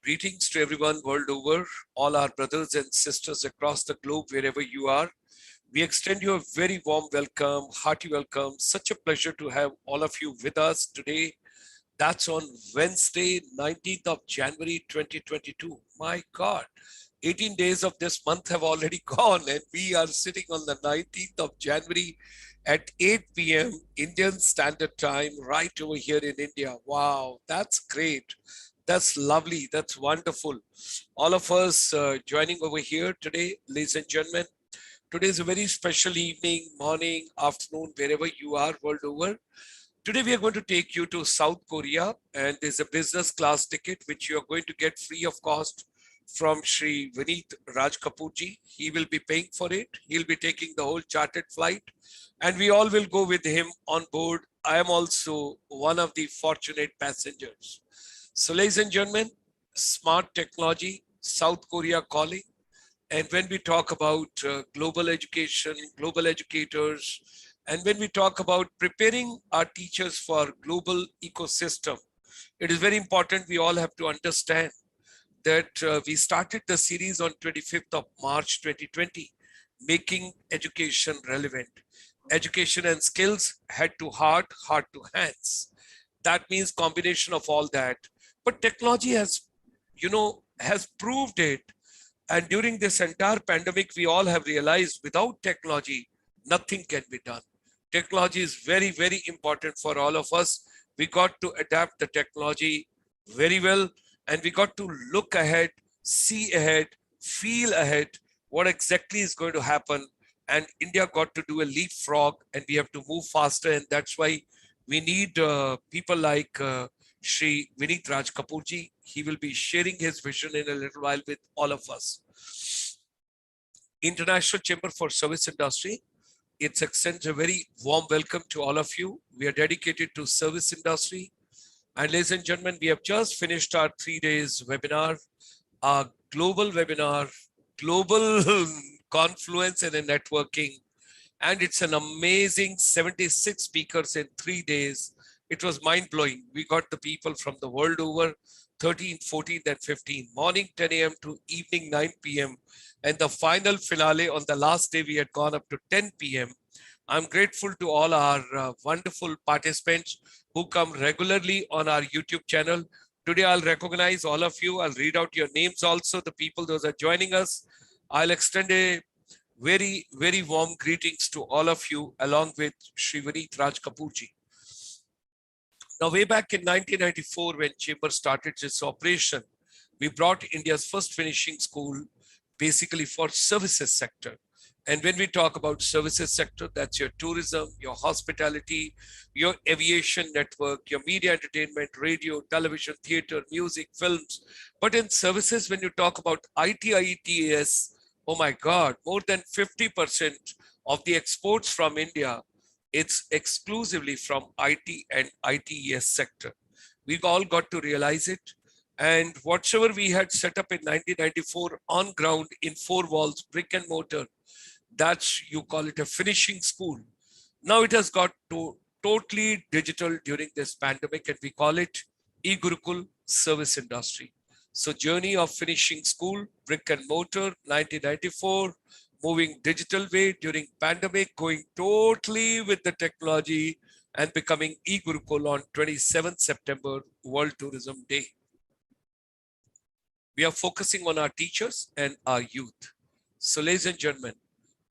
Greetings to everyone world over, all our brothers and sisters across the globe, wherever you are. We extend you a very warm welcome, hearty welcome. Such a pleasure to have all of you with us today. That's on Wednesday, 19th of January, 2022. My God, 18 days of this month have already gone, and we are sitting on the 19th of January at 8 p.m. Indian Standard Time, right over here in India. Wow, that's great. That's lovely. That's wonderful. All of us joining over here today, ladies and gentlemen. Today is a very special evening, morning, afternoon, wherever you are world over. Today we are going to take you to South Korea, and there's a business class ticket which you are going to get free of cost from Shri Vineet Raj Kapoorji. He will be paying for it. He'll be taking the whole chartered flight, and we all will go with him on board. I am also one of the fortunate passengers. So, ladies and gentlemen, smart technology, South Korea calling. And when we talk about global education, global educators, and when we talk about preparing our teachers for global ecosystem, it is very important we all have to understand that we started the series on 25th of March 2020, making education relevant. Education and skills, head to heart, heart to hands. That means combination of all that. But technology has proved it. And during this entire pandemic, we all have realized without technology, nothing can be done. Technology is very, very important for all of us. We got to adapt the technology very well, and we got to look ahead, see ahead, feel ahead, what exactly is going to happen. And India got to do a leapfrog, and we have to move faster. And that's why we need people like Shri Vineet Raj Kapoorji. He will be sharing his vision in a little while with all of us. International Chamber for Service Industry, it extends a very warm welcome to all of you. We are dedicated to service industry. And ladies and gentlemen, we have just finished our 3 days webinar, our global webinar, global confluence and networking. And it's an amazing 76 speakers in 3 days. It was mind-blowing. We got the people from the world over, 13th, 14th, and 15th, morning 10 a.m. to evening 9 p.m. And the final finale on the last day, we had gone up to 10 p.m. I'm grateful to all our wonderful participants who come regularly on our YouTube channel. Today, I'll recognize all of you. I'll read out your names also, the people those are joining us. I'll extend a very, very warm greetings to all of you, along with Shri Vineet Raj Kapoorji. Now, way back in 1994, when Chamber started its operation, we brought India's first finishing school, basically for services sector. And when we talk about services sector, that's your tourism, your hospitality, your aviation network, your media entertainment, radio, television, theater, music, films. But in services, when you talk about IT, IETS, oh my God, more than 50% of the exports from India, it's exclusively from IT and ITES sector. We all got to realize it. And whatsoever we had set up in 1994 on ground in 4 walls, brick and mortar, that's, you call it a finishing school. Now it has got to totally digital during this pandemic, and we call it e-Gurukul service industry. So journey of finishing school, brick and mortar, 1994, moving digital way during pandemic, going totally with the technology and becoming e-Gurukul on 27th September, World Tourism Day. We are focusing on our teachers and our youth. So ladies and gentlemen,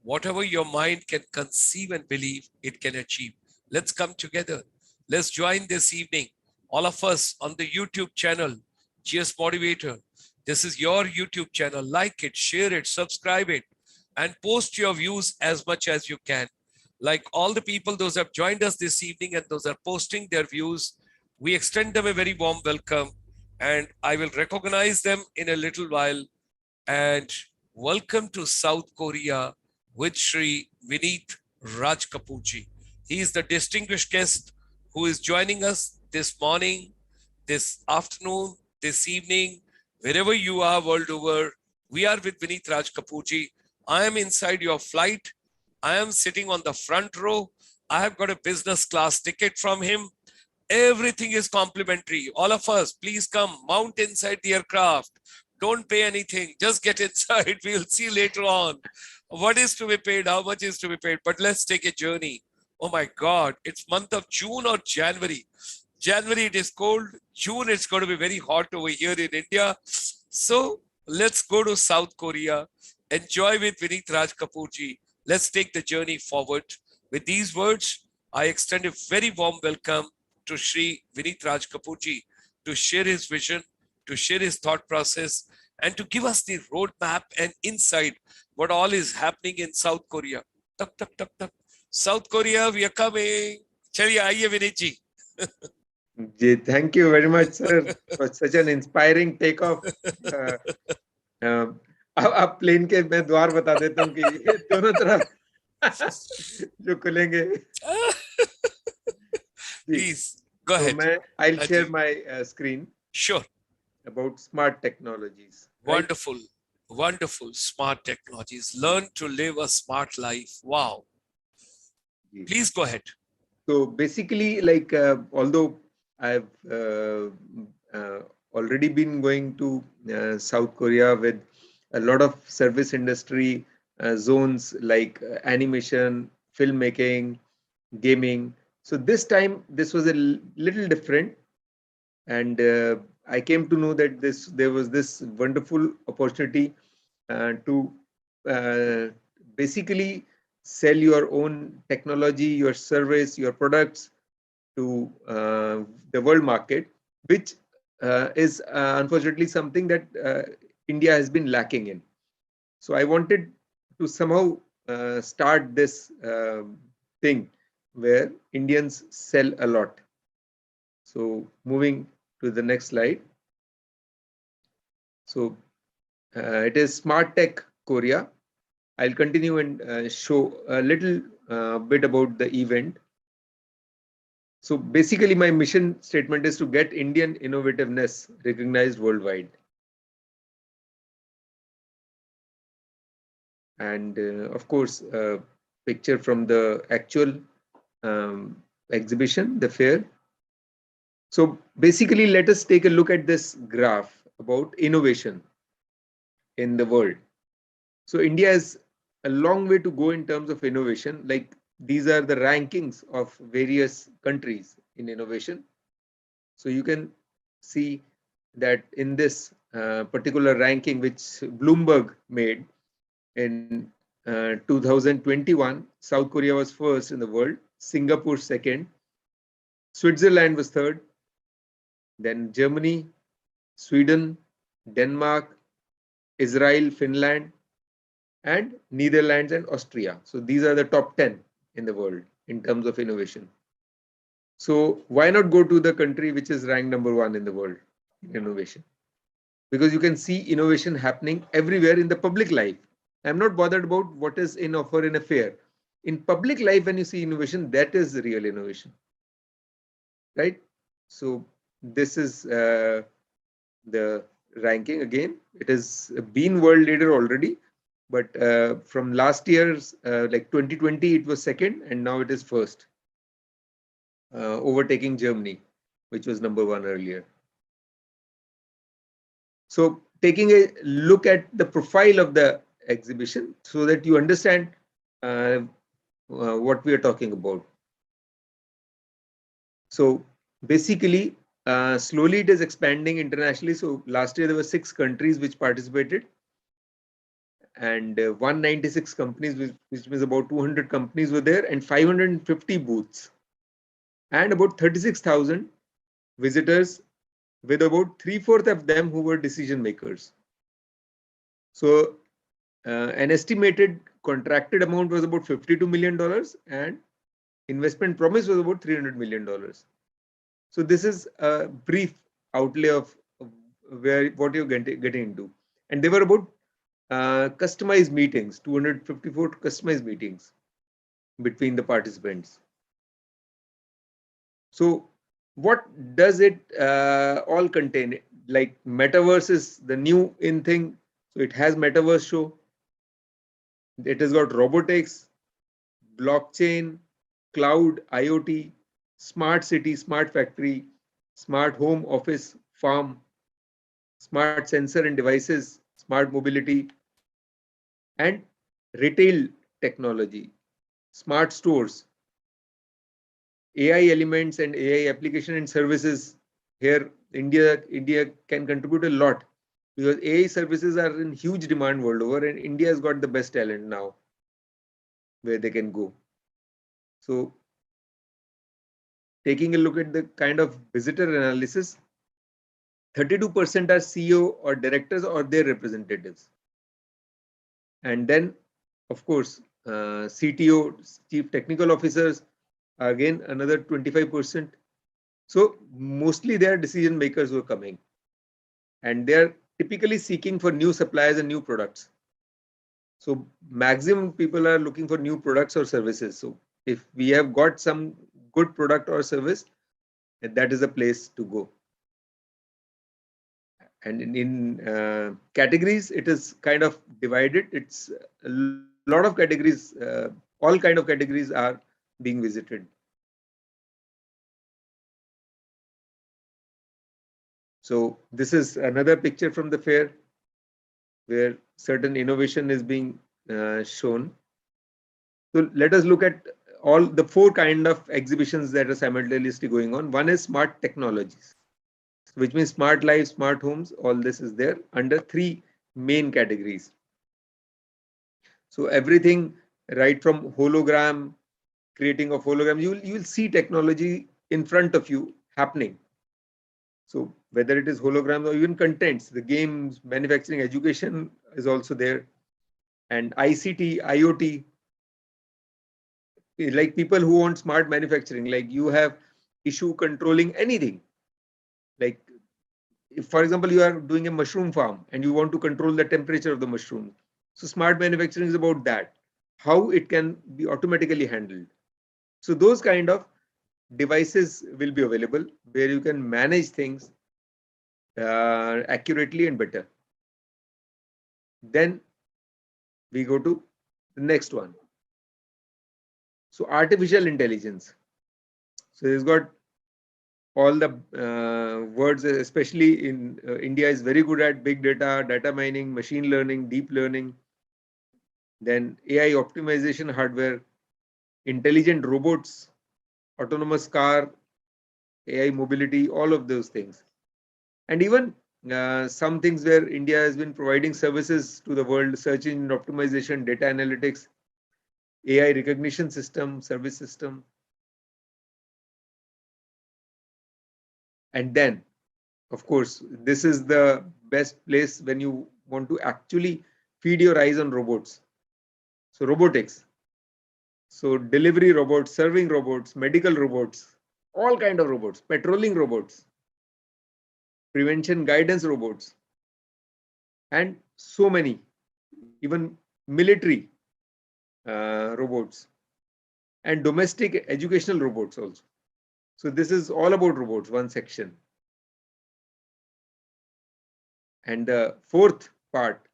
whatever your mind can conceive and believe, it can achieve. Let's come together. Let's join this evening, all of us on the YouTube channel, GS Motivator. This is your YouTube channel. Like it, share it, subscribe it, and post your views as much as you can. Like all the people, those have joined us this evening and those are posting their views, we extend them a very warm welcome, and I will recognize them in a little while. And welcome to South Korea with Shri Vineet Raj Kapoorji. He is the distinguished guest who is joining us this morning, this afternoon, this evening, wherever you are world over. We are with Vineet Raj Kapoorji. I am inside your flight. I am sitting on the front row. I have got a business class ticket from him. Everything is complimentary. All of us, please come, mount inside the aircraft. Don't pay anything. Just get inside. We'll see later on what is to be paid, how much is to be paid. But let's take a journey. Oh my God, it's month of June or January. January it is cold. June it's going to be very hot over here in India. So let's go to South Korea. Enjoy with Vineet Raj Kapoor ji. Let's take the journey forward. With these words, I extend a very warm welcome to Shri Vineet Raj Kapoor ji to share his vision, to share his thought process, and to give us the roadmap and insight what all is happening in South Korea. Tup, tup, tup, tup. South Korea, we are coming. Chaliye, आइए विनीत जी. Thank you very much, sir, for such an inspiring takeoff. अब plane के मैं द्वार बता देता हूँ कि ये दोनों तरफ जो खुलेंगे. Please go ahead. I'll share my screen. Sure. About smart technologies. Wonderful, right? Wonderful smart technologies. Learn to live a smart life. Wow. Please go ahead. So basically, like although I've already been going to South Korea with a lot of service industry zones like animation, filmmaking, gaming. So this time, this was a little different. And I came to know that there was this wonderful opportunity to basically sell your own technology, your service, your products to the world market, which is unfortunately something that India has been lacking in. So I wanted to somehow start this thing where Indians sell a lot. So moving to the next slide. So it is Smart Tech Korea. I'll continue and show a little bit about the event. So basically my mission statement is to get Indian innovativeness recognized worldwide. And of course, a picture from the actual exhibition, the fair. So basically, let us take a look at this graph about innovation in the world. So India has a long way to go in terms of innovation. Like these are the rankings of various countries in innovation. So you can see that in this particular ranking, which Bloomberg made in 2021, South Korea was first in the world, Singapore second, Switzerland was third, then Germany, Sweden, Denmark, Israel, Finland, and Netherlands and Austria. So these are the top 10 in the world in terms of innovation. So why not go to the country which is ranked number 1 in the world in innovation? Because you can see innovation happening everywhere in the public life. I'm not bothered about what is in offer in a fair. In public life, when you see innovation, that is real innovation, right? So this is the ranking again. It has been world leader already, but from last year's like 2020, it was second, and now it is first, overtaking Germany, which was number 1 earlier. So taking a look at the profile of the exhibition so that you understand what we are talking about. So basically, slowly it is expanding internationally. So last year there were 6 countries which participated, and 196 companies, which means about 200 companies were there, and 550 booths, and about 36,000 visitors, with about 3/4 of them who were decision makers. So an estimated contracted amount was about $52 million, and investment promise was about $300 million. So this is a brief outlay of what you're getting into. And there were about customized meetings, 254 customized meetings between the participants. So what does it all contain? Like metaverse is the new in thing. So it has metaverse show. It has got robotics, blockchain, cloud, IoT, smart city, smart factory, smart home, office, farm, smart sensor and devices, smart mobility, and retail technology, smart stores, AI elements and AI application and services. Here, India can contribute a lot because AI services are in huge demand world over, and India has got the best talent now where they can go. So, taking a look at the kind of visitor analysis, 32% are CEO or directors or their representatives. And then, of course, CTO, chief technical officers, again another 25%. So mostly they are decision makers who are coming, and they are typically seeking for new suppliers and new products. So maximum people are looking for new products or services. So if we have got some good product or service, that is a place to go. And in categories, it is kind of divided. It's a lot of categories, all kind of categories are being visited. So this is another picture from the fair where certain innovation is being shown. So let us look at all the four kind of exhibitions that are simultaneously going on. One is smart technologies, which means smart life, smart homes. All this is there under three main categories. So everything right from hologram, creating of hologram, you will see technology in front of you happening. So whether it is holograms or even contents, the games, manufacturing, education is also there, and ICT, IoT, like people who want smart manufacturing, like you have issue controlling anything. Like if, for example, you are doing a mushroom farm and you want to control the temperature of the mushroom. So smart manufacturing is about that, how it can be automatically handled. So those kind of devices will be available where you can manage things accurately and better. Then we go to the next one. So artificial intelligence. So it's got all the words, especially in India, is very good at big data, data mining, machine learning, deep learning. Then AI optimization hardware, intelligent robots, autonomous car, AI mobility, all of those things. And even some things where India has been providing services to the world, search engine optimization, data analytics, AI recognition system, service system. And then, of course, this is the best place when you want to actually feed your eyes on robots. So robotics. So delivery robots, serving robots, medical robots, all kind of robots, patrolling robots, prevention guidance robots, and so many, even military robots and domestic educational robots also. So this is all about robots, one section. And the fourth part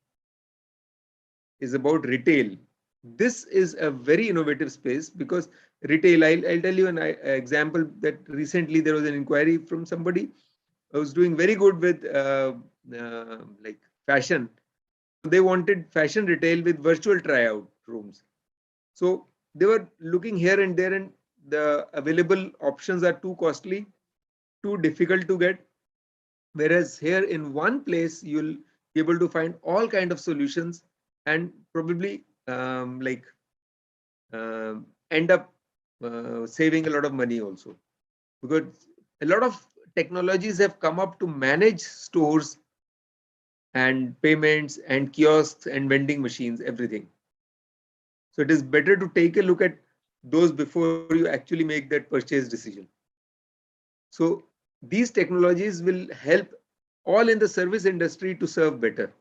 is about retail. This is a very innovative space because retail, I'll tell you an example that recently there was an inquiry from somebody who was doing very good with like fashion. They wanted fashion retail with virtual tryout rooms. So they were looking here and there, and the available options are too costly, too difficult to get. Whereas here in one place, you'll be able to find all kind of solutions and probably end up saving a lot of money also, because a lot of technologies have come up to manage stores and payments and kiosks and vending machines, everything. So it is better to take a look at those before you actually make that purchase decision. So these technologies will help all in the service industry to serve better.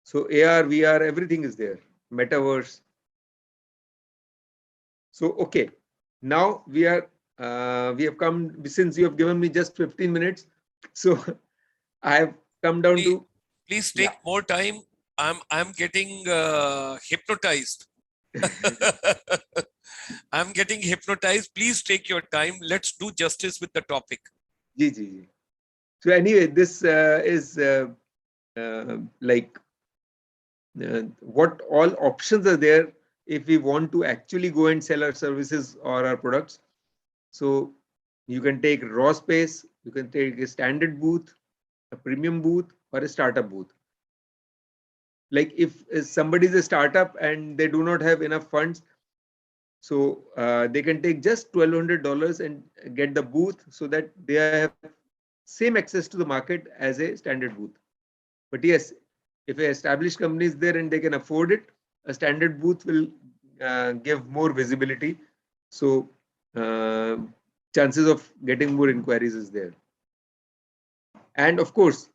So AR, VR, everything is there. Metaverse. So okay, now we have come, since you have given me just 15 minutes. So I have come down Please, to, please yeah. take more time. I'm getting hypnotized. I'm getting hypnotized. Please take your time. Let's do justice with the topic. Ji, ji, ji. So anyway, this is like what all options are there if we want to actually go and sell our services or our products. So you can take raw space, you can take a standard booth, a premium booth, or a startup booth. Like if somebody is a startup and they do not have enough funds, so they can take just $1,200 and get the booth so that they have same access to the market as a standard booth. But yes, if an established company is there and they can afford it, a standard booth will give more visibility. So uh, chances of getting more inquiries is there. And of course,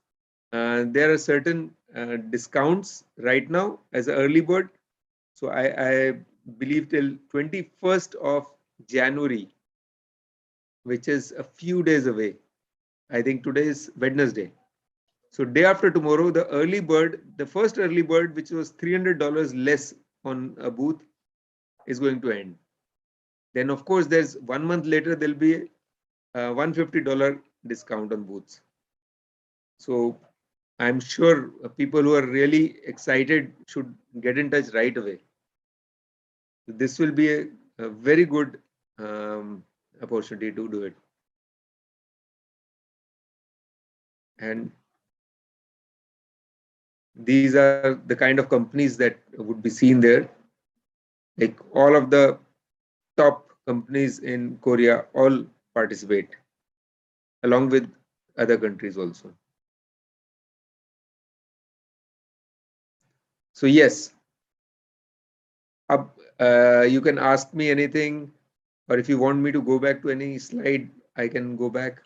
there are certain discounts right now as an early bird. So I believe till 21st of January, which is a few days away. I think today is Wednesday. So day after tomorrow, the early bird, the first early bird, which was $300 less on a booth, is going to end. Then of course, there's 1 month later, there'll be a $150 discount on booths. So I'm sure people who are really excited should get in touch right away. This will be a very good opportunity to do it. And these are the kind of companies that would be seen there. Like all of the top companies in Korea all participate along with other countries also. So yes, you can ask me anything, or if you want me to go back to any slide, I can go back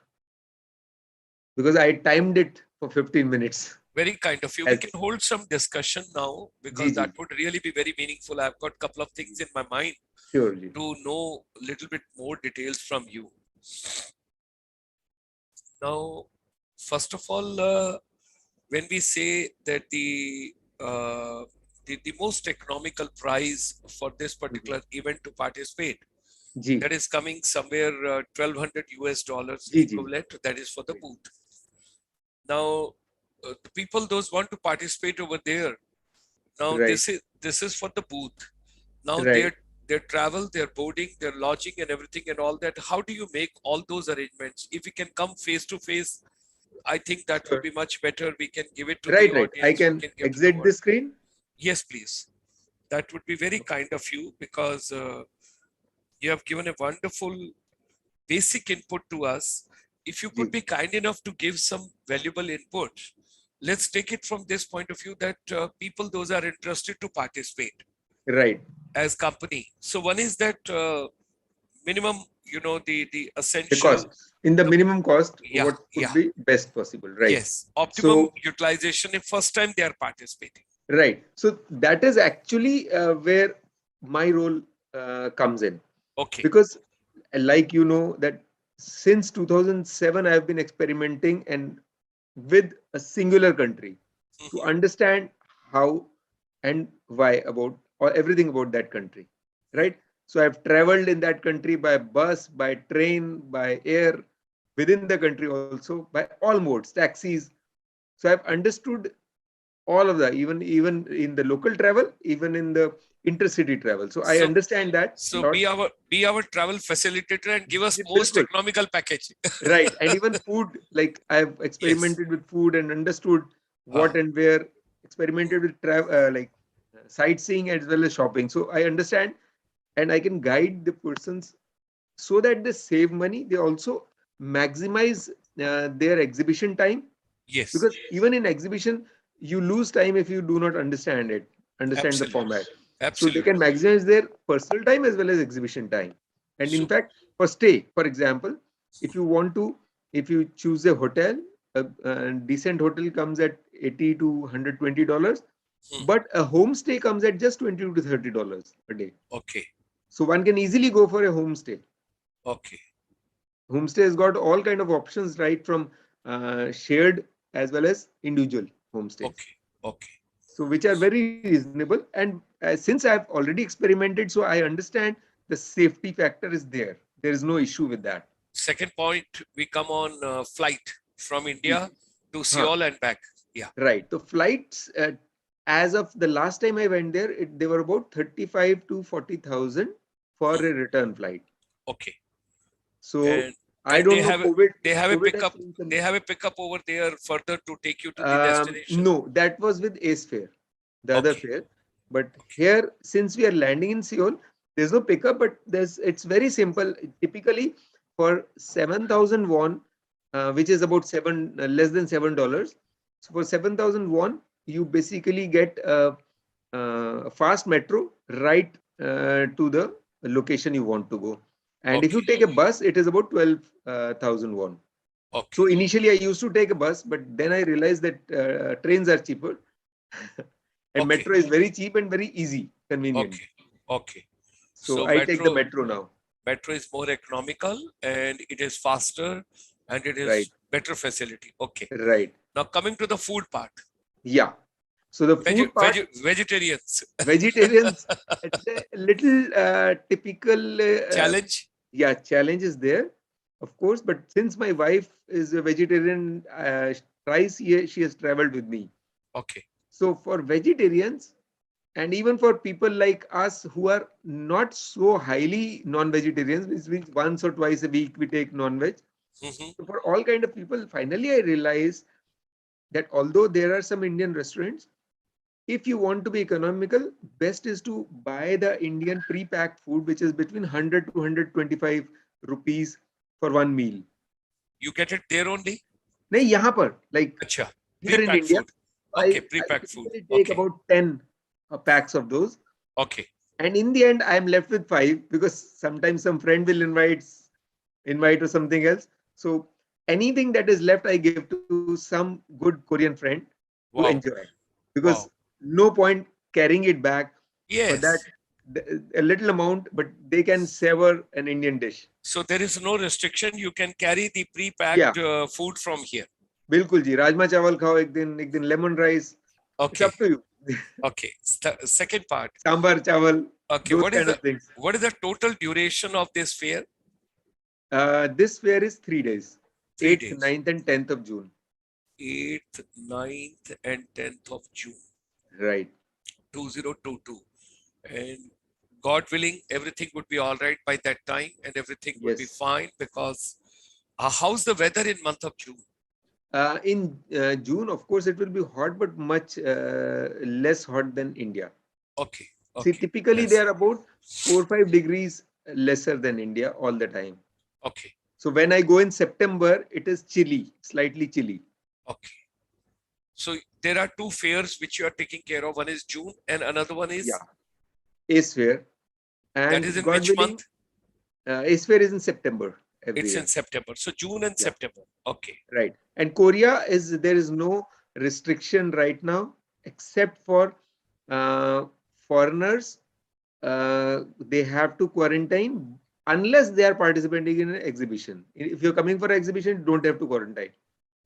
because I timed it for 15 minutes. Very kind of you. We As can hold some discussion now because Ji, that would really be very meaningful. I've got a couple of things in my mind sure, Ji. to know a little bit more details from you. Now, first of all, when we say that the most economical price for this particular event to participate, Ji, that is coming somewhere $1,200 US Ji, Ji. equivalent, that is for the booth. Now, the people those want to participate over there, now Right, this is for the booth. Now right. their travel, their boarding, their lodging and everything and all that, how do you make all those arrangements? If we can come face to face, I think that would Sure. be much better. We can give it to the Right, right. I audience, we can can give to the exit the world. screen. Yes, please. That would be very kind of you because you have given a wonderful basic input to us. If you could Ji. be kind enough to give some valuable input, let's take it from this point of view that people those are interested to participate Right. as company. So one is that minimum, the The essential, cost. In the the minimum cost, yeah, what could yeah, be best possible. Right. yes, optimum So utilization if first time they are participating. right. So that is actually where my role comes in. Okay. Because like you know that since 2007 I have been experimenting and with a singular country to Mhm, understand how and why about or everything about that country, right? So I've traveled in that country by bus, by train, by air, within the country also, by all modes, taxis. So I've understood all of that, even in the local travel, even in the intercity travel. So I So understand that a so lot. be our travel facilitator and give us most Bilkul. economical package. Right. And even food, like I've Yes. experimented with food and understood what Ah, and where, experimented with travel, like sightseeing as well as shopping. So I understand and I can guide the persons so that they save money. They also maximize their exhibition time, yes. because even in exhibition, you lose time if you do not understand the Absolutely. format. So they can Absolutely. maximize their personal time as well as exhibition time. And in So fact, for stay, for example, if you want to, if you choose a hotel, a decent hotel comes at $80 to $120, hmm, but a homestay comes at just $20 to $30 a day. okay. So one can easily go for a homestay. Okay. Homestay has got all kind of options, right from shared as well as individual homestays, Okay. Okay. so which are very reasonable. And since I've already experimented, so I understand the safety factor is there. There is no issue with that. Second point, we come on flight from India to Huh, Seoul and back. Yeah. right. So flights, as of the last time I went there, they were about 35 to 40,000 for Hmm. a return flight. Okay. So And I don't know. they have a COVID has pickup. changed some. They have a pickup over there further to take you to the destination. No, that was with Ace Fare, the other Okay. fare. But Okay. here, since we are landing in Seoul, there's no pickup, but it's very simple. Typically, for 7,000 won, which is about less than $7. So for 7,000 won, you basically get a fast metro right to the location you want to go. And if you Okay. take a bus, it is about 12,000 won. Okay. So initially, I used to take a bus, but then I realized that trains are cheaper, and Okay. metro is very cheap and very easy, convenient. Okay. Okay. So So I take the metro now. metro is more economical and it is faster and it Right, is better facility. Okay. right. Now coming to the food part. Yeah. So the food part, Vegetarians. vegetarians, it's a little typical, Challenge. yeah, challenge is there, of course. But since my wife is a vegetarian, twice she has traveled with me. Okay. So for vegetarians, and even for people like us who are not so highly non-vegetarians, which means once or twice a week we take non-veg. Hmm. So for all kind of people, finally I realized that although there are some Indian restaurants, if you want to be economical, best is to buy the Indian pre-packed food, which is between 100 to 125 rupees for one meal. You get it there only? नहीं यहाँ पर, like Acha. here in Pre-packed India, food. I, Okay. I Pre-packed food. typically take Okay. about 10 packs of those. Okay. And in the end, I'm left with 5 because sometimes some friend will invite or something else. So anything that is left, I give to some good Korean friend to Wow. enjoy, because Wow. no point carrying it back for that Yes. a little amount, but they can savor an Indian dish. So there is no restriction. You can carry the Yeah, pre-packed food from here. बिल्कुल जी. राजमा चावल खाओ एक दिन lemon rice. It's Okay. up to you. Okay. Second part. Sambar chawal, Okay. those kind of things. What is the total duration of this fair? This fair is 3 days, 8th, 3 days. 9th, and 10th of June. 8th, 9th, and 10th of June, Right. 2022. And God willing, everything would be all right by that time and everything would be Yes. fine because how's the weather in month of June? In June, of course, it will be hot, but much less hot than India. Okay. See, Okay. typically they Yes. are about 4 or 5 degrees lesser than India all the time. Okay. So when I go in September, it is chilly, slightly chilly. Okay. So there are two fairs which you are taking care of. One is June and another one is, Yeah, Ace Fair. that is And in God which willing, month? Ace Fair is in September every It's in year. September. So June and Yeah, September. Okay. right. And Korea there is no restriction right now except for uh, foreigners. They have to quarantine unless they are participating in an exhibition. If you're coming for an exhibition, you don't have to quarantine.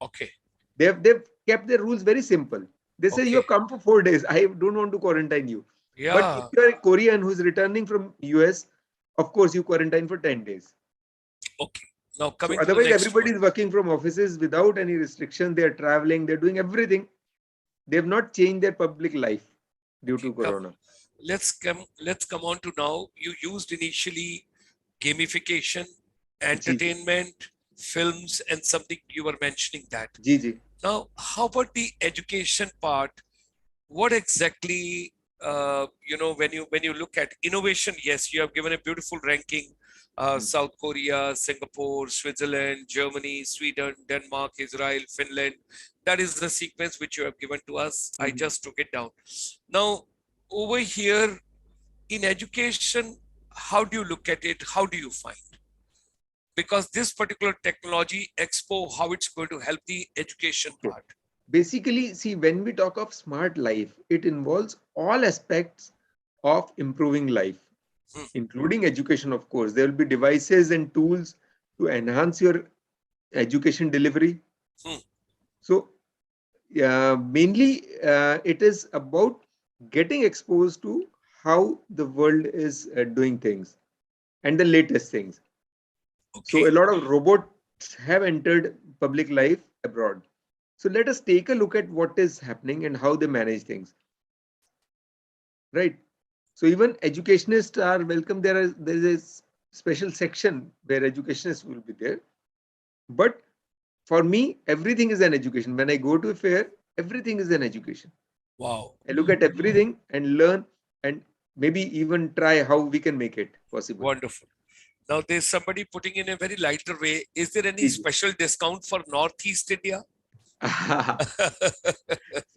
Okay. They've kept their rules very simple. They say you Okay. have come for 4 days. I don't want to quarantine you. But if Yeah. you're a Korean who's returning from US, of course you quarantine for 10 days. Okay. Now So coming to the otherwise, next everybody one. is working from offices without any restriction. They're traveling, they're doing everything. They have not changed their public life due Okay. to Corona. Let's come on to now. You used initially gamification, Ji, ji, entertainment, films, and something you were mentioning that. ji, ji. Now, how about the education part? What exactly, when you look at innovation? Yes, you have given a beautiful ranking. South Korea, Singapore, Switzerland, Germany, Sweden, Denmark, Israel, Finland. That is the sequence which you have given to us. I just took it down. Now, over here in education, how do you look at it? How do you find? Because this particular technology expo, how it's going to help the education Okay. part. Basically, see, when we talk of smart life, it involves all aspects of improving life, Hmm. including education, of course. There will be devices and tools to enhance your education delivery. Hmm. So, mainly, it is about getting exposed to how the world is doing things. and the latest things. So a Okay. lot of robots have entered public life abroad. So let us take a look at what is happening and how they manage things, right? So even educationists are welcome. There is a special section where educationists will be there. But for me, everything is an education. When I go to a fair, everything is an education. Wow. I look at everything and learn and maybe even try how we can make it possible. Wonderful. Now there's somebody putting in a very lighter way. Is there any Easy. special discount for Northeast India?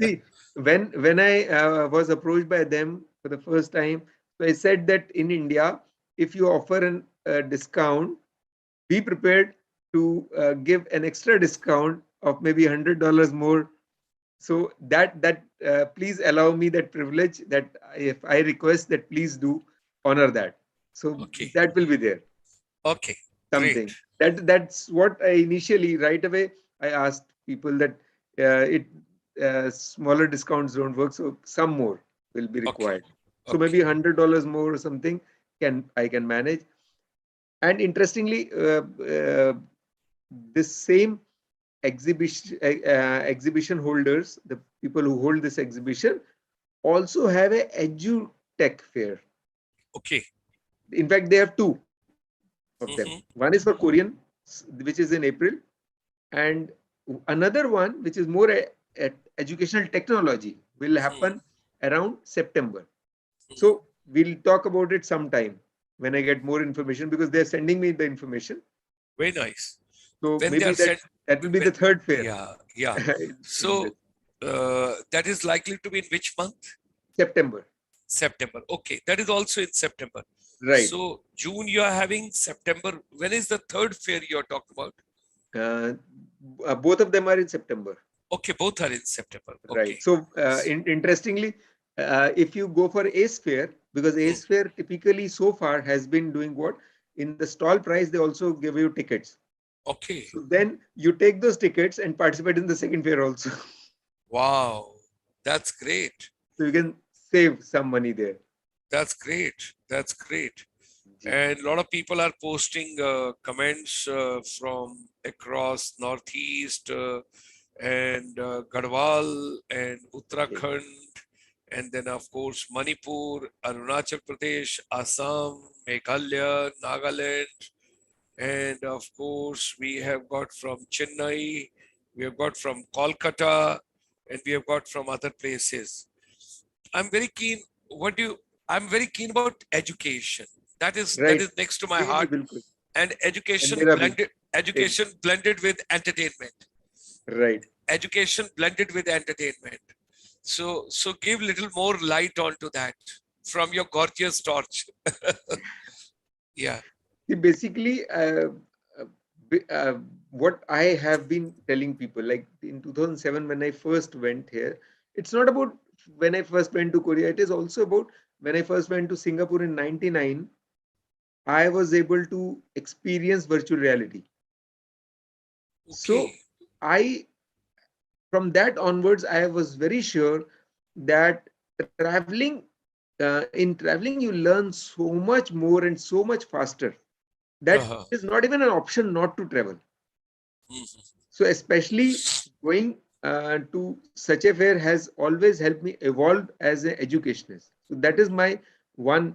See, when I was approached by them for the first time, so I said that in India, if you offer a discount, be prepared to give an extra discount of maybe $100 more. So please allow me that privilege that if I request that please do honor that. So Okay. that will be there. Okay. Great. Something that's what I initially right away I asked people that it smaller discounts don't work, so some more will be Okay. required. So Okay. maybe $100 more or something I can manage. And interestingly, this same exhibition holders, the people who hold this exhibition, also have a edu tech fair. Okay. In fact, they have two of them. Hmm. One is for Korean, which is in April, and another one, which is more educational technology, will happen around September. So we'll talk about it sometime when I get more information because they're sending me the information. Very nice. So When they maybe are sent, that will be when, the third fair yeah, yeah. in this So that is likely to be in which month? September. September. Okay, that is also in September. Right. So June you are having, September. When is the third fair you are talking about? Uh, both of them are in September. Okay, both are in September. Okay. Right. So interestingly, if you go for Ace Fair, because Hmm. Ace Fair typically so far has been doing what? In the stall price, they also give you tickets. Okay. So then you take those tickets and participate in the second fair also. Wow. That's great. So you can save some money there. That's great. That's great. Ji. And a lot of people are posting comments from across Northeast and Garhwal and Okay. Uttarakhand, and then of course Manipur, Arunachal Pradesh, Assam, Meghalaya, Nagaland, and of course we have got from Chennai, we have got from Kolkata, and we have got from other places. I'm very keen. What do you? I'm very keen about education. That Right. is next to my ji ji heart, बिल्कुल. and And मेरा भी. Same. education blended with entertainment. Right. Education blended with entertainment. So give little more light onto that from your gorgeous torch. Yeah. See, basically, uh, uh, what I have been telling people, like in 2007 when I first went here, it's not about when I first went to Korea. It is also about when I first went to Singapore in '99. I was able to experience virtual reality. So Okay. I, from that onwards, I was very sure that in traveling, you learn so much more and so much faster that Uh-huh. it is not even an option not to travel. Mhm. So especially going to such a fair has always helped me evolve as an educationist. So that is my one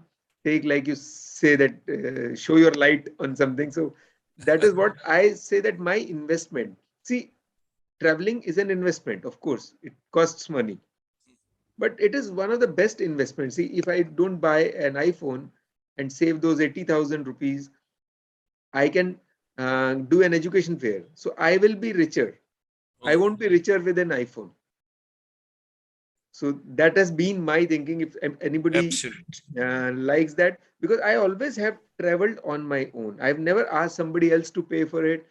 take, like you say that show your light on something. So that is what I say that my investment. See, traveling is an investment, of course. It costs money, but it is one of the best investments. See, if I don't buy an iPhone and save those 80,000 rupees, I can do an education fair. So I will be richer. I Mhm. won't be richer with an iPhone. So that has been my thinking. If anybody Absolutely. likes that, because I always have traveled on my own. I've never asked somebody else to pay for it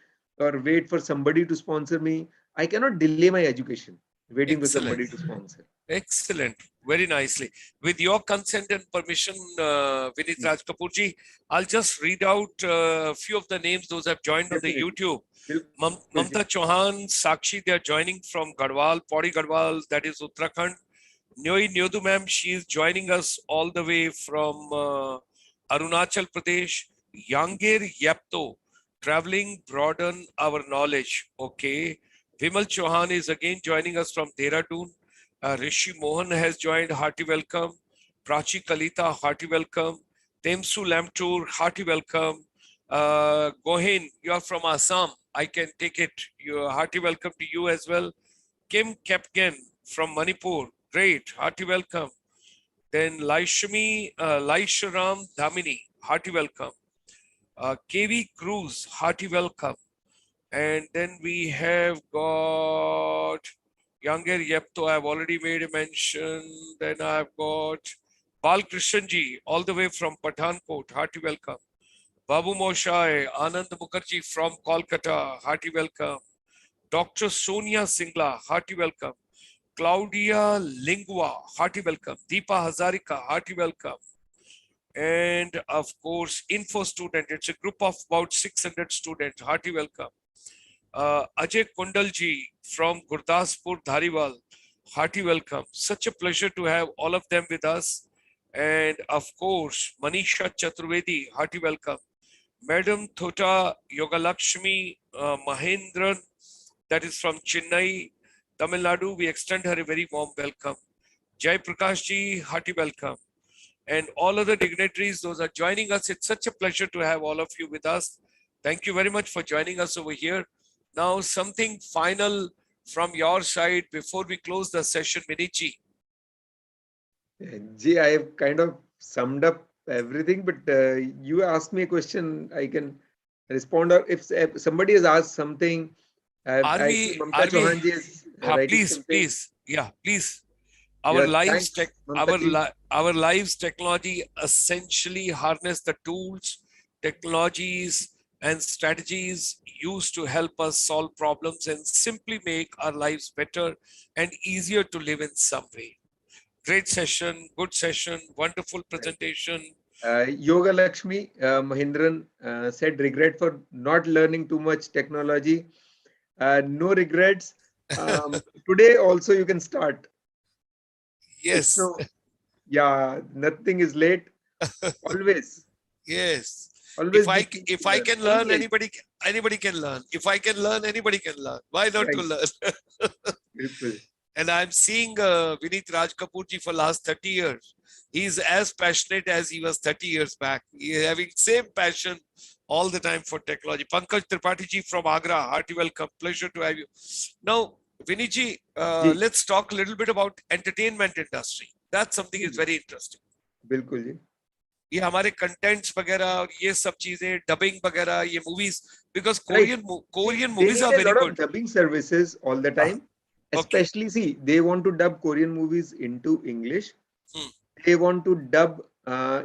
or wait for somebody to sponsor me. I cannot delay my education waiting for somebody Excellent. to sponsor. Excellent. Very nicely. With your consent and permission, Vinit Please. Raj Kapoorji, I'll just read out a few of the names those have joined on the Definitely. YouTube. बिल्कुल जी. Mamta Chauhan, Sakshi, they are joining from Garhwal, Pauri Garhwal, that is Uttarakhand. Nyoi Nyodu ma'am, she is joining us all the way from Arunachal Pradesh. Yangir Yapto, traveling broaden our knowledge. Okay. Vimal Chauhan is again joining us from Dehradun. Rishi Mohan has joined. Hearty welcome. Prachi Kalita, hearty welcome. Temsu Lamtour, hearty welcome. Gohin, you are from Assam. I can take it. You hearty welcome to you as well. Kim Kepgen from Manipur. Great. Hearty welcome. Then Laisharam Damini, hearty welcome. KV Cruz, hearty welcome. And then we have got Younger Yepto, I've already made a mention. Then I've got Balkrishanji, all the way from Pathankot, hearty welcome. Babu Moshai, Anand Mukherjee from Kolkata, hearty welcome. Dr. Sonia Singla, hearty welcome. Claudia Lingua, hearty welcome. Deepa Hazarika, hearty welcome. And of course, Info Student, it's a group of about 600 students, hearty welcome. Ajay Kundalji from Gurdaspur, Dhariwal, hearty welcome. Such a pleasure to have all of them with us. And of course, Manisha Chaturvedi, hearty welcome. Madam Thota Yogalakshmi Mahendran, that is from Chennai, Tamil Nadu, we extend her a very warm welcome. Jai Prakash ji, hearty welcome. And all other dignitaries, those are joining us. It's such a pleasure to have all of you with us. Thank you very much for joining us over here. Now, something final from your side before we close the session, Vinit ji. Gee, I have kind of summed up everything, but you asked me a question, I can respond. Or if somebody has asked something, I see Mamta Chauhan ji is writing Please, something. please, yeah, please. Yeah, thanks, Mamta ji. Our lives technology essentially harness the tools, technologies, and strategies used to help us solve problems and simply make our lives better and easier to live in some way. Great session, good session, wonderful presentation. Yoga Lakshmi Mahindran said regret for not learning too much technology. No regrets. Today also you can start. It's Yes. no, yeah, nothing is late. Always, Yes. always be keen If to I learn. can learn, anybody can learn. If I can learn, anybody can learn. Why not to Right. learn? Beautiful. And I'm seeing Vineet Raj Kapoor ji for last 30 years. He's as passionate as he was 30 years back. He's having same passion all the time for technology. Pankaj Tripathi ji from Agra, hearty welcome. Pleasure to have you. Now, Vineet ji, ji let's talk a little bit about entertainment industry. That's something is very interesting. बिल्कुल जी. ये हमारे contents वगैरह और ये सब चीजें dubbing वगैरह ये movies because Right. Korean They movies need are a very lot of good. dubbing services all the time. Okay. Especially, see, they want to dub Korean movies into English. Hmm. They want to dub,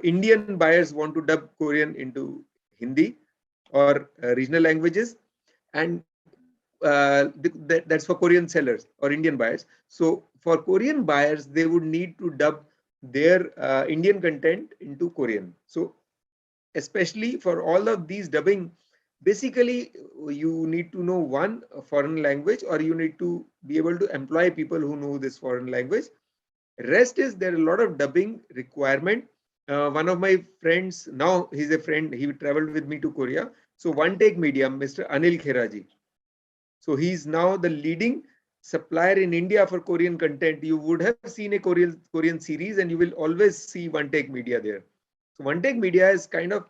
Indian buyers want to dub Korean into Hindi or regional languages. And that's for Korean sellers or Indian buyers. So for Korean buyers, they would need to dub their Indian content into Korean. So especially for all of these dubbing, basically you need to know one, a foreign language, or you need to be able to employ people who know this foreign language. Rest is there are a lot of dubbing requirement. One of my friends, now he's a friend, he traveled with me to Korea. So One Take Media, Mr. Anil Kheraji. So he's now the leading supplier in India for Korean content. You would have seen a Korean series, and you will always see One Take Media there. So One Take Media has kind of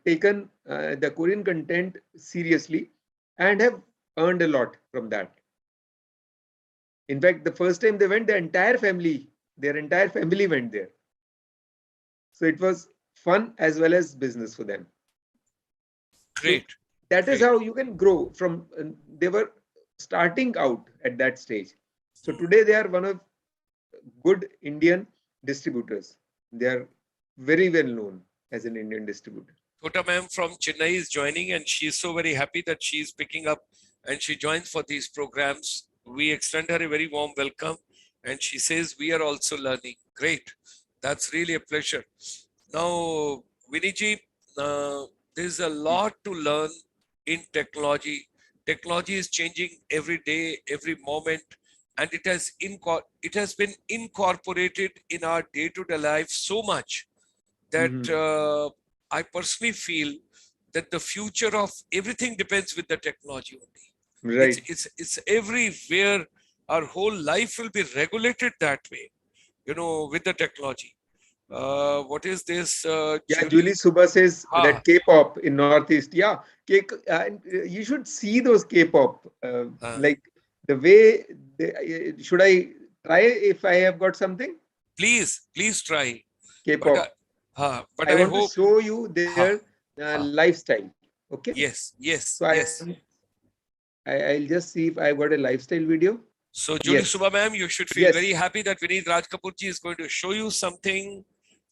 taken the Korean content seriously and have earned a lot from that. In fact, the first time they went, their entire family went there. So it was fun as well as business for them. Great. So that is how you can grow from. They were starting out at that stage. So today they are one of good Indian distributors. They are very well known as an Indian distributor. Thota ma'am from Chennai is joining and she is so very happy that she is picking up and she joins for these programs. We extend her a very warm welcome and she says we are also learning. Great. That's really a pleasure. Now, Viniji, there's a lot to learn in technology. Technology is changing every day, every moment, and it has been incorporated in our day-to-day life so much that I personally feel that the future of everything depends with the technology only. Right. It's everywhere. Our whole life will be regulated that way, with the technology. What is this, Yeah, Julie? Julie Subha says Ah, that K-pop in Northeast. Yeah, you should see those K-pop. uh, Like the way should I try if I have got something please try. But K-pop. but I I want to hope. show you their Ha, ha. lifestyle. Okay, Yes, so yes, yes. I'll just see if I've got a lifestyle video. So, Julie Yes, Subha ma'am, you should feel very yes. happy that Vineet Raj Kapoor ji is going to show you something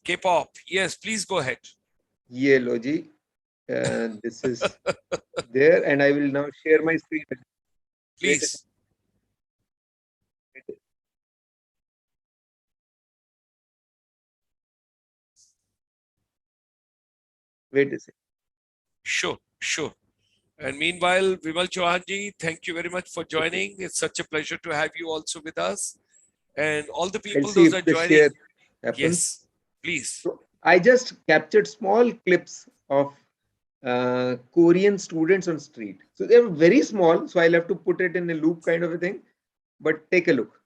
K-pop. Yes, please go ahead. Ye Loji. This is there, and I will now share my screen. Wait a Please. second. Wait a second. Sure, sure. And meanwhile, Vimal Chauhan ji, thank you very much for Okay. joining. It's such a pleasure to have you also with us. And all the I'll people, see those if are the share joining. happens. Yes, please. So I just captured small clips of Korean students on street. So they're very small, so I'll have to put it in a loop kind of a thing. But take a look.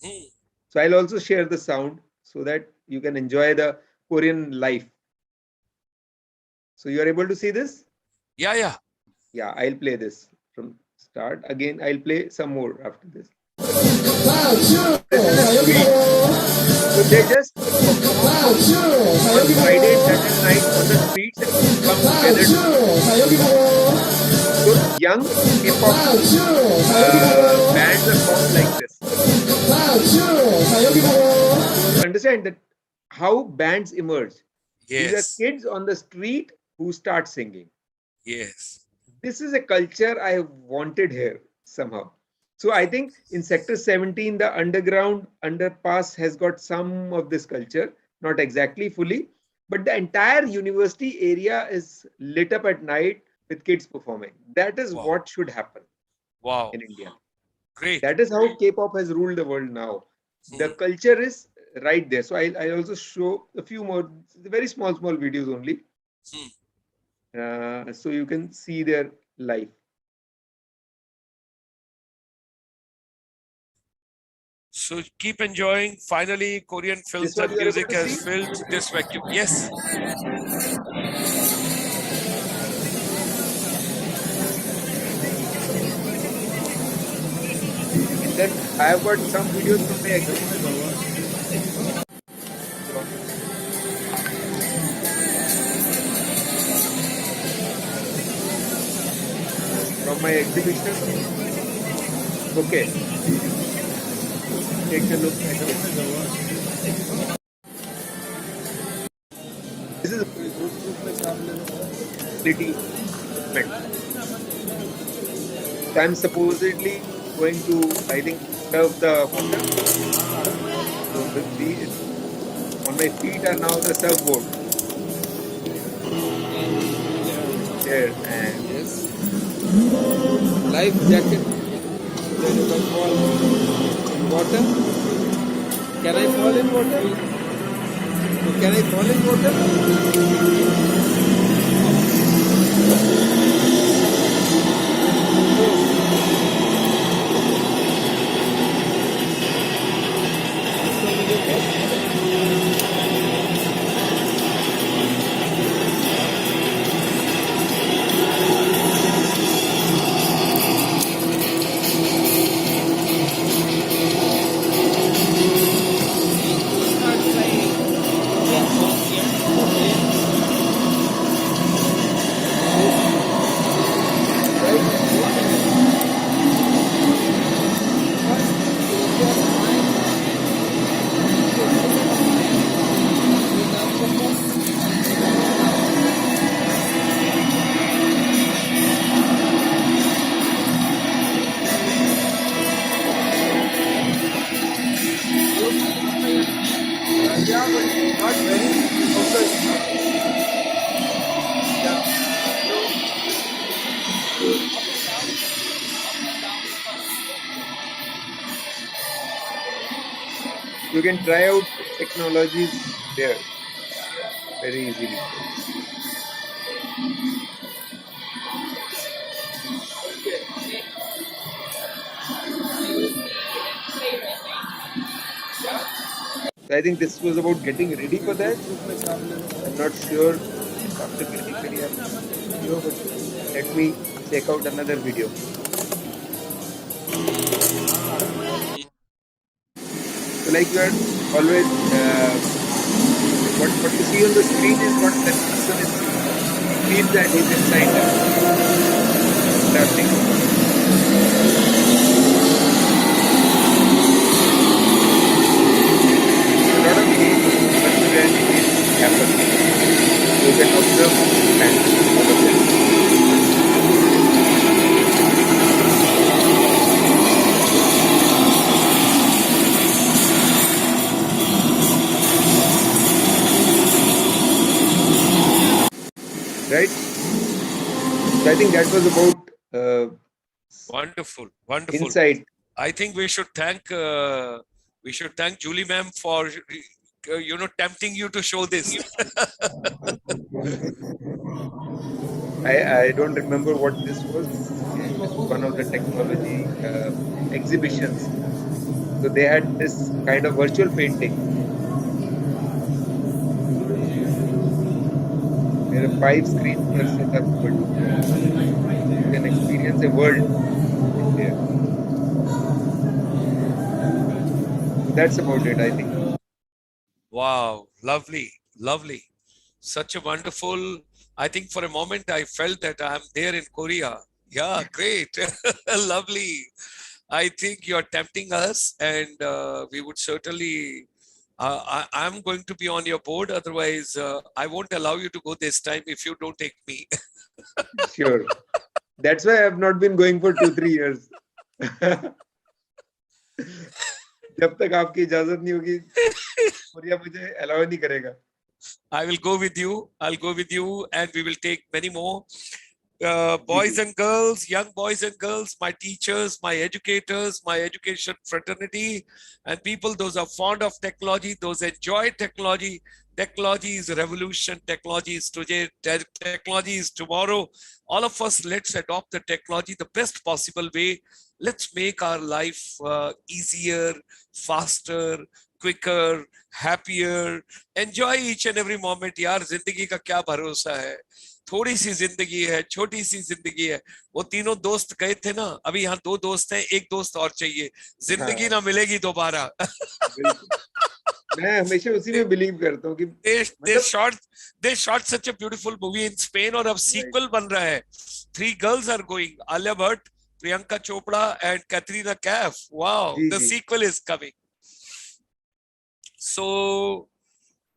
Hmm. So I'll also share the sound so that you can enjoy the Korean life. So you are able to see this? Yeah, yeah. Yeah, I'll play this from start. Again, I'll play some more after this. This is a street. So they just perform on Friday and Saturday night on the streets and people come together to see. So young K-pop bands are formed like this. Understand that how bands emerge. These are Yes, kids on the street who start singing. yes. This is a culture I wanted here somehow. So I think in Sector 17, the underground underpass has got some of this culture, not exactly fully, but the entire university area is lit up at night with kids performing. That is Wow, what should happen wow. in India. Great. That is how K-pop has ruled the world now. The Hmm, culture is right there. So I also show a few more, very small videos only, hmm. so you can see their life. So keep enjoying. Finally, Korean This films one and you are able music to has see. filled this vacuum. Yes. And then I have got some videos from my exhibition. From, from my exhibition. Okay, take a look at this. This is facility equipment. So I'm supposedly going to, I think, serve the water. So on my feet are now the surfboard there, and Yes. Life jacket. Then you can fall in water. Can I fall in water? Can I fall in water? Yeah, but not very focused. Yeah. You can try out technologies there very easily. So I think this was about getting ready for that. I'm not sure if after getting ready I will see the video, but let me check out another video. So like you are always, what you see on the screen is what that person is seeing. He feels that he's inside that. What's happening. A lot of these virtual reality things happen. You can observe and all of them. Right? So I think that was about Wonderful, wonderful. insight. I think we should thank Julie ma'am for tempting you to show this. I don't remember what this was. This was one of the technology exhibitions. So they had this kind of virtual painting where 5 screens were set up over two walls. You can experience a world in there. So that's about it, I think. Wow, lovely, lovely. Such a wonderful, I think for a moment I felt that I'm there in Korea. Yeah, great. Lovely. I think you're tempting us, and we would certainly, I'm going to be on your board. Otherwise, I won't allow you to go this time if you don't take me. Sure. That's why I've not been going for 2-3 years. जब तक आपकी इजाजत नहीं होगी Korea मुझे allow नहीं करेगा. I will go with you. I'll go with you, and we will take many more. Boys and girls, young boys and girls, my teachers, my educators, my education fraternity, and people, those are fond of technology, those enjoy technology. Technology is revolution. Technology is today. Technology is tomorrow. All of us, let's adopt the technology the best possible way. Let's make our life easier, faster, quicker, happier. Enjoy each and every moment. यार जिंदगी का क्या भरोसा है. थोड़ी सी जिंदगी है, छोटी सी जिंदगी है. वो तीनों दोस्त गए थे ना, अभी यहाँ 2 दोस्त हैं, एक दोस्त और चाहिए. जिंदगी ना मिलेगी दोबारा. मैं हमेशा उसी में बिलीव करता हूँ कि they shot such a beautiful movie in Spain और अब sequel बन रहा है. 3 girls are going. Alia Bhatt, Priyanka Chopra and Katrina Kaif. Wow, the sequel is coming. So,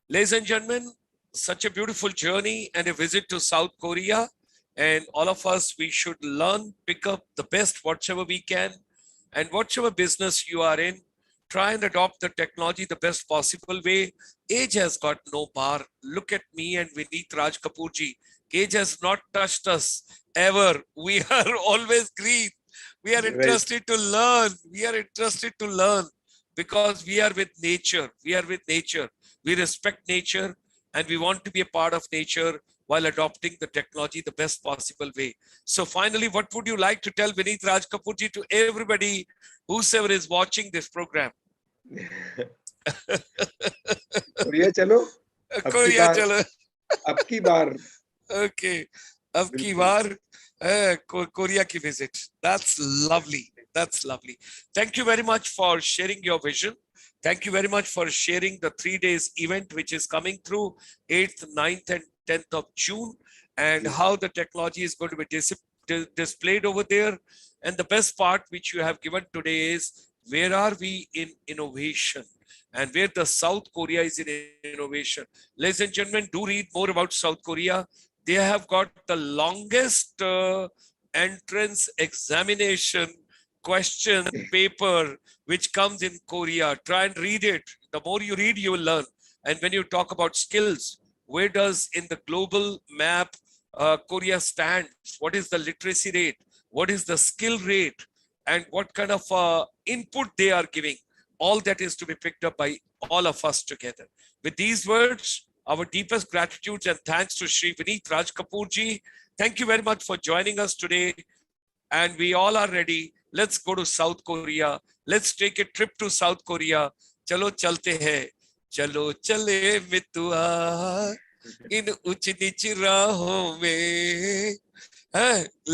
ladies and gentlemen, such a beautiful journey and a visit to South Korea. And all of us, we should learn, pick up the best whatever we can. And whatever business you are in, try and adopt the technology the best possible way. Age has got no bar. Look at me and Vineet Raj Kapoor ji. Age has not touched us ever. We are always green. We are interested to learn. We are interested to learn because we are with nature. We are with nature. We respect nature and we want to be a part of nature while adopting the technology the best possible way. So finally, what would you like to tell Vineet Raj Kapoor ji to everybody, whosoever is watching this program? Korea चलो. Korea चलो. अब की बार. Okay. Ab ki baar, Korea ki visit. That's lovely. That's lovely. Thank you very much for sharing your vision. Thank you very much for sharing the 3 days event, which is coming through 8th, 9th, and 10th of June, and how the technology is going to be displayed over there. And the best part which you have given today is where are we in innovation and where the South Korea is in innovation. Ladies and gentlemen, do read more about South Korea. They have got the longest entrance examination question paper which comes in Korea. Try and read it. The more you read, you will learn. And when you talk about skills, where does in the global map Korea stands? What is the literacy rate? What is the skill rate? And what kind of input they are giving? All that is to be picked up by all of us together. With these words, Our deepest gratitude and thanks to Shri Vineet Raj Kapoor ji. Thank you very much for joining us today. And we all are ready. Let's go to South Korea. Let's take a trip to South Korea. चलो चलते हैं. चलो चले मितुआ इन ऊंच नीच राहों में.